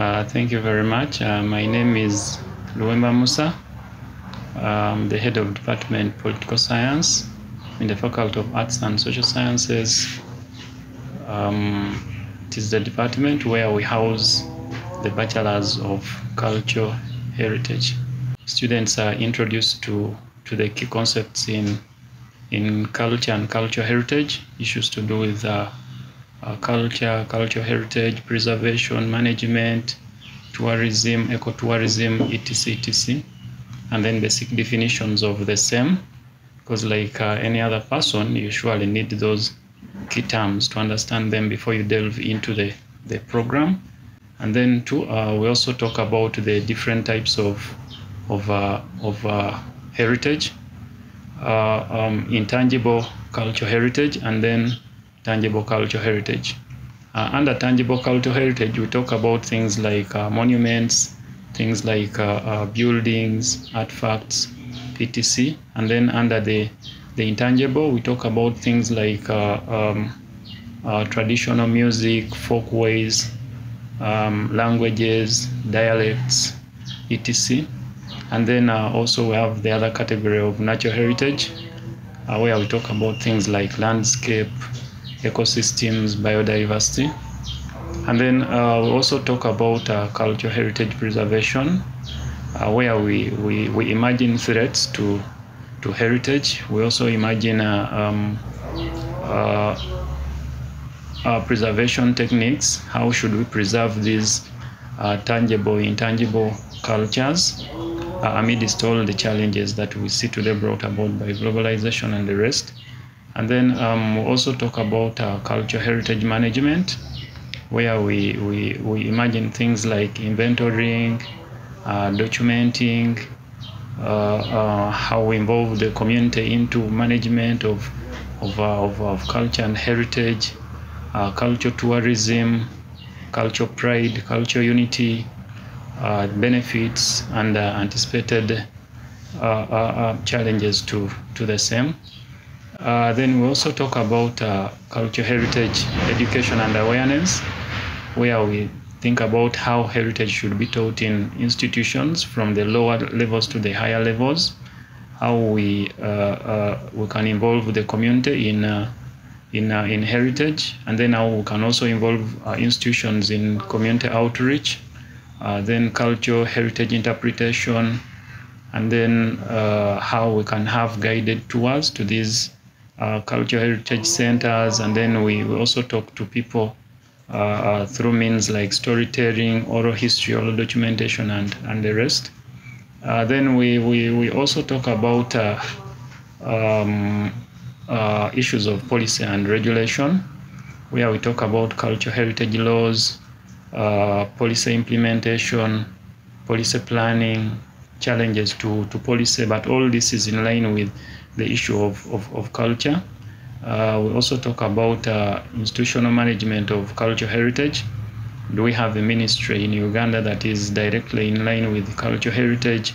Thank you very much. My name is Luwemba Musa. I'm the head of Department Political Science in the Faculty of Arts and Social Sciences. It is the department where we house the Bachelors of Cultural Heritage. Students are introduced to the key concepts in culture and cultural heritage, issues to do with culture, cultural heritage, preservation, management, tourism, ecotourism, etc., and then basic definitions of the same, because like any other person, you usually need those key terms to understand them before you delve into the program. And then we also talk about the different types of heritage, intangible cultural heritage, and then tangible cultural heritage. Under tangible cultural heritage, we talk about things like monuments, things like buildings, artifacts, etc. And then under the intangible, we talk about things like traditional music, folkways, languages, dialects, etc. And then also we have the other category of natural heritage, where we talk about things like landscape, ecosystems, biodiversity. And then we also talk about cultural heritage preservation, where we imagine threats to heritage. We also imagine preservation techniques. How should we preserve these tangible, intangible cultures amidst all the challenges that we see today brought about by globalization and the rest. And then we also talk about cultural heritage management, where we imagine things like inventorying, documenting, how we involve the community into management of culture and heritage, cultural tourism, cultural pride, cultural unity, benefits, and anticipated challenges to the same. Then we also talk about cultural heritage education and awareness, where we think about how heritage should be taught in institutions from the lower levels to the higher levels, how we can involve the community in heritage, and then how we can also involve institutions in community outreach, then cultural heritage interpretation, and then how we can have guided tours to these cultural heritage centers. And then we also talk to people through means like storytelling, oral history, oral documentation, and the rest. Then we also talk about issues of policy and regulation, where we talk about cultural heritage laws, policy implementation, policy planning, challenges to policy, but all this is in line with the issue of culture. We also talk about institutional management of cultural heritage. Do we have a ministry in Uganda that is directly in line with cultural heritage?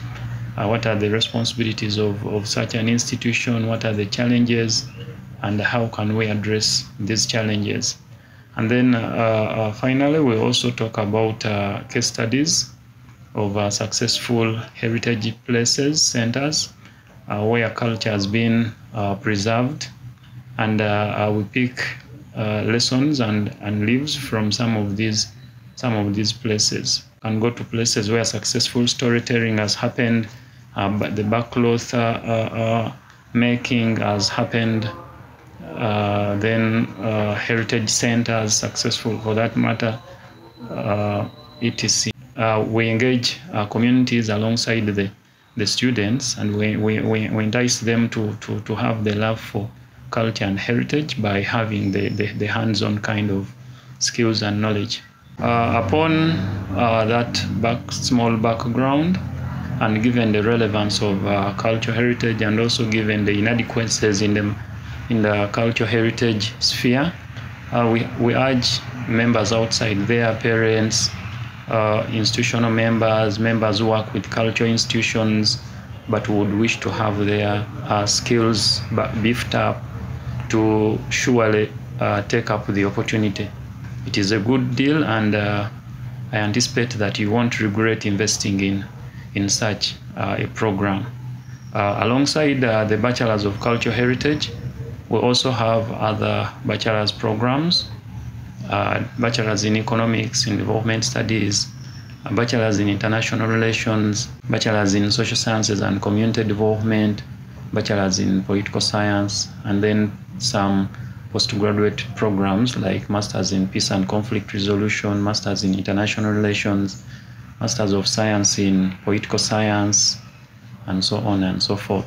What are the responsibilities of such an institution? What are the challenges? And how can we address these challenges? And then finally, we also talk about case studies of successful heritage places, centers, where culture has been preserved, and we pick lessons and lives from some of these places. And go to places where successful storytelling has happened, but the backcloth making has happened, then heritage centers successful for that matter, etc. We engage communities alongside the students, and we entice them to have the love for culture and heritage by having the hands-on kind of skills and knowledge. Upon that small background, and given the relevance of cultural heritage, and also given the inadequacies in the cultural heritage sphere, we urge members outside there, parents, institutional members who work with cultural institutions but would wish to have their skills beefed up, to surely take up the opportunity. It is a good deal, and I anticipate that you won't regret investing in such a program. Alongside the Bachelors of Cultural Heritage, we also have other bachelor's programs, bachelor's in economics, in development studies, bachelor's in international relations, bachelor's in social sciences and community development, bachelor's in political science, and then some postgraduate programs like master's in peace and conflict resolution, master's in international relations, master's of science in political science, and so on and so forth.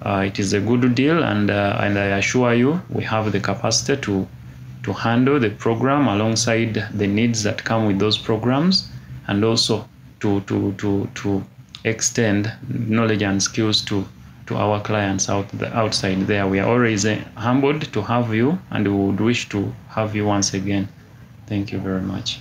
It is a good deal, and I assure you we have the capacity to handle the program alongside the needs that come with those programs, and also to extend knowledge and skills to our clients outside there. We are always humbled to have you, and we would wish to have you once again. Thank you very much.